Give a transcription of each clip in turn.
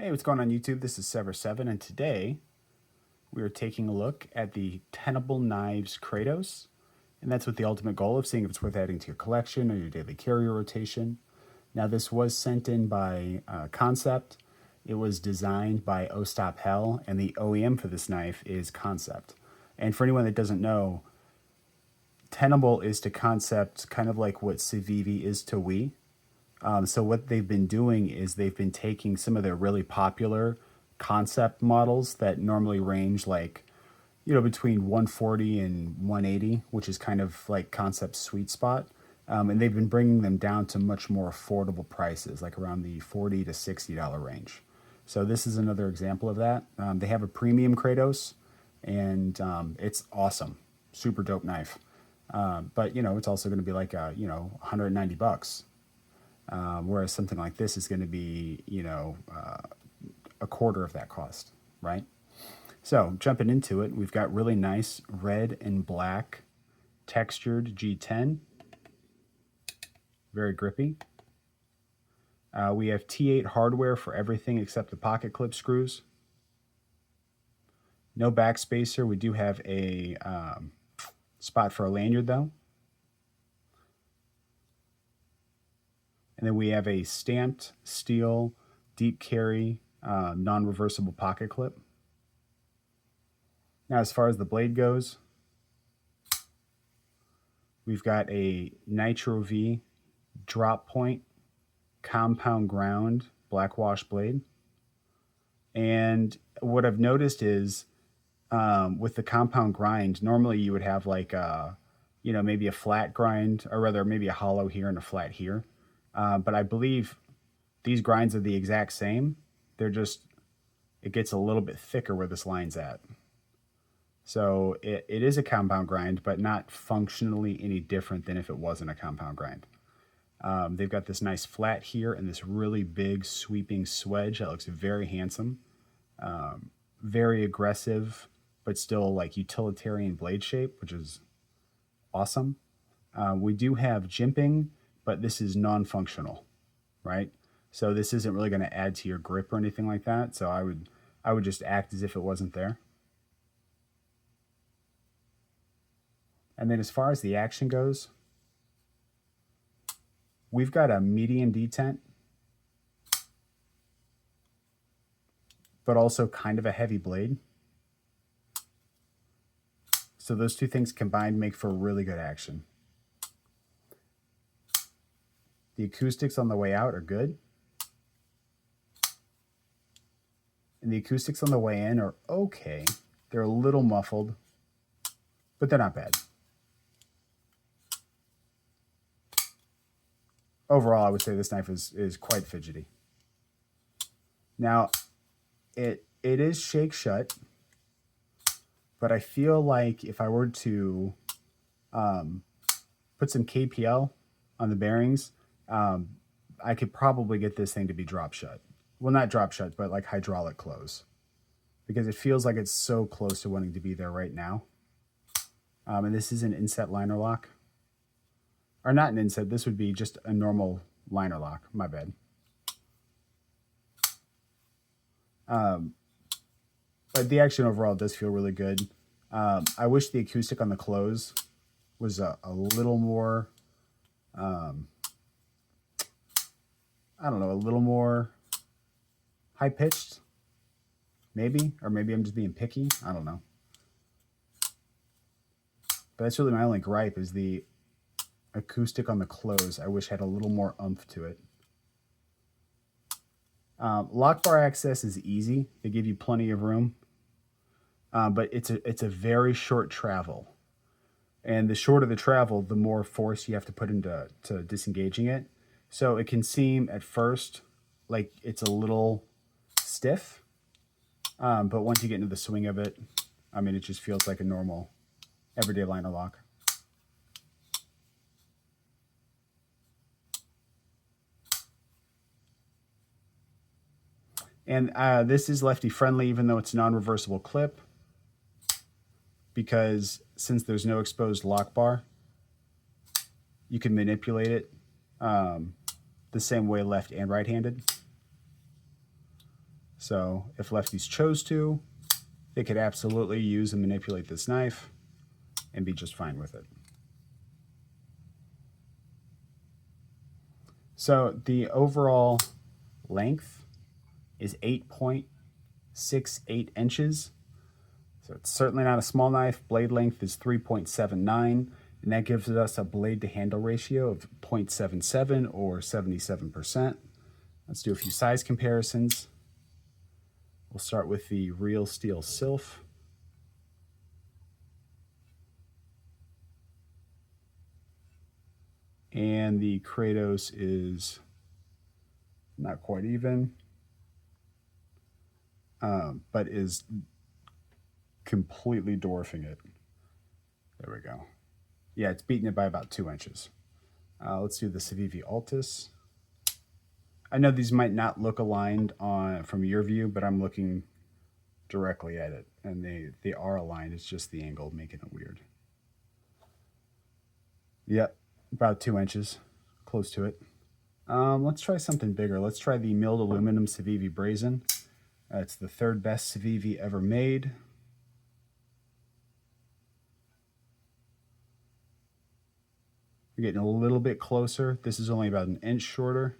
Hey, what's going on YouTube? This is Sever7, and today we are taking a look at the Tenable Knives Kratos, and that's with the ultimate goal of seeing if it's worth adding to your collection or your daily carrier rotation. Now, this was sent in by Concept. It was designed by Ostop Hell, and the OEM for this knife is Concept. And for anyone that doesn't know, Tenable is to Concept kind of like what Civivi is to Wii. So what they've been doing is they've been taking some of their really popular concept models that normally range like, between 140 and 180, which is kind of like Concept's sweet spot. And they've been bringing them down to much more affordable prices, like around the $40 to $60 range. So this is another example of that. They have a premium Kratos, and it's awesome, super dope knife. But it's also going to be like 190 bucks. Whereas something like this is going to be, a quarter of that cost, right? So jumping into it, we've got really nice red and black textured G10. Very grippy. We have T8 hardware for everything except the pocket clip screws. No backspacer. We do have a spot for a lanyard though. And then we have a stamped steel deep carry non-reversible pocket clip. Now, as far as the blade goes, we've got a Nitro V drop point compound ground black wash blade. And what I've noticed is with the compound grind, normally you would have like maybe a flat grind, or rather maybe a hollow here and a flat here. But I believe these grinds are the exact same. It gets a little bit thicker where this line's at. So it is a compound grind, but not functionally any different than if it wasn't a compound grind. They've got this nice flat here and this really big sweeping swedge that looks very handsome. Very aggressive, but still like utilitarian blade shape, which is awesome. We do have jimping, but this is non-functional, right? So this isn't really going to add to your grip or anything like that. So I would just act as if it wasn't there. And then as far as the action goes, we've got a medium detent, but also kind of a heavy blade. So those two things combined make for really good action. The acoustics on the way out are good. And the acoustics on the way in are okay. They're a little muffled, but they're not bad. Overall, I would say this knife is quite fidgety. Now, it is shake shut, but I feel like if I were to put some KPL on the bearings, I could probably get this thing to be drop shut. Well, not drop shut, but like hydraulic close, because it feels like it's so close to wanting to be there right now. And this is an inset liner lock, or not an inset. This would be just a normal liner lock. My bad. But the action overall does feel really good. I wish the acoustic on the close was a little more, I don't know, a little more high-pitched, maybe, or maybe I'm just being picky. I don't know. But that's really my only gripe, is the acoustic on the close. I wish had a little more oomph to it. Lock bar access is easy. They give you plenty of room, but it's a very short travel. And the shorter the travel, the more force you have to put into disengaging it. So it can seem at first like it's a little stiff, but once you get into the swing of it, I mean, it just feels like a normal everyday liner lock. And this is lefty friendly, even though it's non-reversible clip, because since there's no exposed lock bar, you can manipulate it the same way left and right-handed. So if lefties chose to, they could absolutely use and manipulate this knife and be just fine with it. So the overall length is 8.68 inches. So it's certainly not a small knife. Blade length is 3.79, and that gives us a blade to handle ratio of 0.77 or 77%. Let's do a few size comparisons. We'll start with the real steel Sylph. And the Kratos is not quite even, but is completely dwarfing it. There we go. Yeah, it's beating it by about 2 inches. Let's do the Civivi Altus. I know these might not look aligned from your view, but I'm looking directly at it, and they are aligned. It's just the angle making it weird. Yep, about 2 inches, close to it. Let's try something bigger. Let's try the milled aluminum Civivi Brazen. It's the third best Civivi ever made. We're getting a little bit closer. This is only about 1 inch shorter.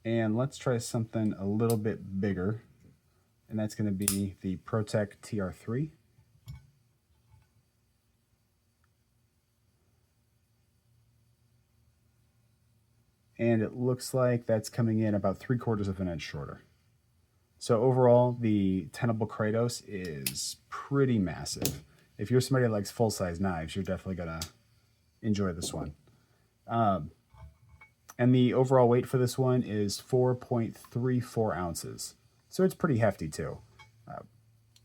And let's try something a little bit bigger. And that's going to be the ProTech TR3. And it looks like that's coming in about 3/4 of an inch shorter. So overall, the Tenable Kratos is pretty massive. If you're somebody that likes full-size knives, you're definitely going to enjoy this one. And the overall weight for this one is 4.34 ounces. So it's pretty hefty too.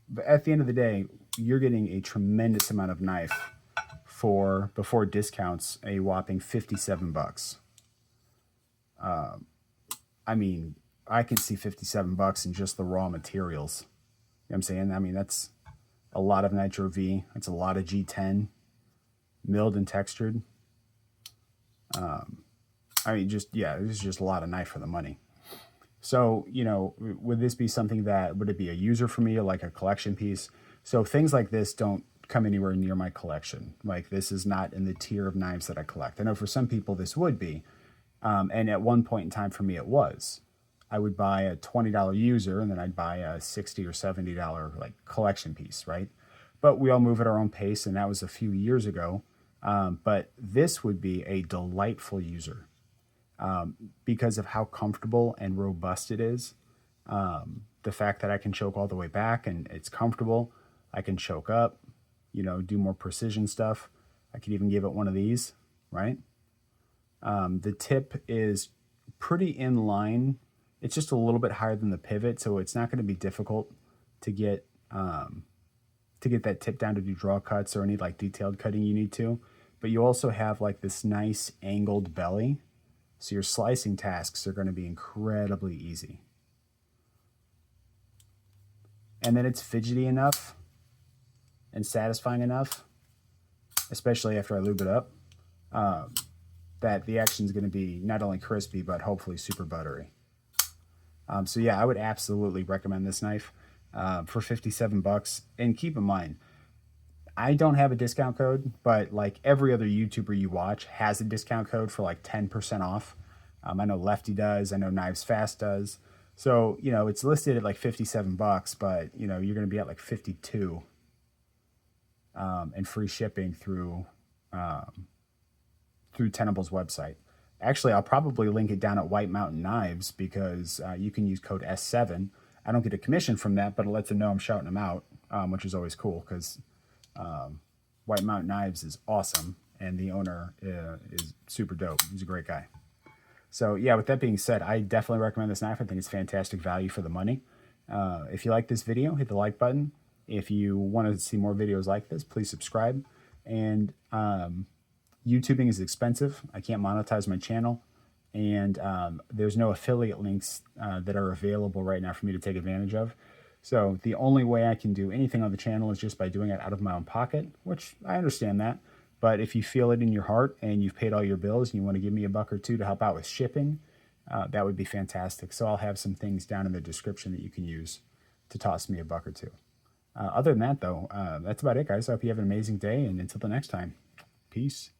But at the end of the day, you're getting a tremendous amount of knife for, before discounts, a whopping $57. I mean, I can see $57 in just the raw materials. You know what I'm saying? I mean, that's a lot of Nitro V. That's a lot of G10, milled and textured. I mean, just, yeah, this is just a lot of knife for the money. So, you know, would this be something that, would it be a user for me, or like a collection piece? So things like this don't come anywhere near my collection. Like, this is not in the tier of knives that I collect. I know for some people this would be. And at one point in time for me, it was. I would buy a $20 user, and then I'd buy a $60 or $70 like collection piece, right? But we all move at our own pace, and that was a few years ago. But this would be a delightful user because of how comfortable and robust it is. The fact that I can choke all the way back and it's comfortable. I can choke up, you know, do more precision stuff. I could even give it one of these, right? The tip is pretty in line. It's just a little bit higher than the pivot, so it's not going to be difficult to get that tip down to do draw cuts or any like detailed cutting you need to. But you also have like this nice angled belly, so your slicing tasks are going to be incredibly easy. And then it's fidgety enough and satisfying enough, especially after I lube it up, that the action is going to be not only crispy, but hopefully super buttery. So yeah, I would absolutely recommend this knife for $57. And keep in mind, I don't have a discount code, but like every other YouTuber you watch has a discount code for like 10% off. I know Lefty does. I know Knives Fast does. So, you know, it's listed at like $57, but, you know, you're going to be at like 52 and free shipping through Tenable's website. Actually, I'll probably link it down at White Mountain Knives because you can use code S7. I don't get a commission from that, but it lets them know I'm shouting them out, which is always cool because White Mountain Knives is awesome, and the owner is super dope. He's a great guy. So yeah, with that being said, I definitely recommend this knife. I think it's fantastic value for the money. If you like this video, hit the like button. If you want to see more videos like this, please subscribe. And YouTubing is expensive. I can't monetize my channel. And there's no affiliate links that are available right now for me to take advantage of. So the only way I can do anything on the channel is just by doing it out of my own pocket, which I understand that. But if you feel it in your heart and you've paid all your bills and you want to give me $1 or $2 to help out with shipping, that would be fantastic. So I'll have some things down in the description that you can use to toss me a buck or two. Other than that, though, that's about it, guys. I hope you have an amazing day, and until the next time, peace.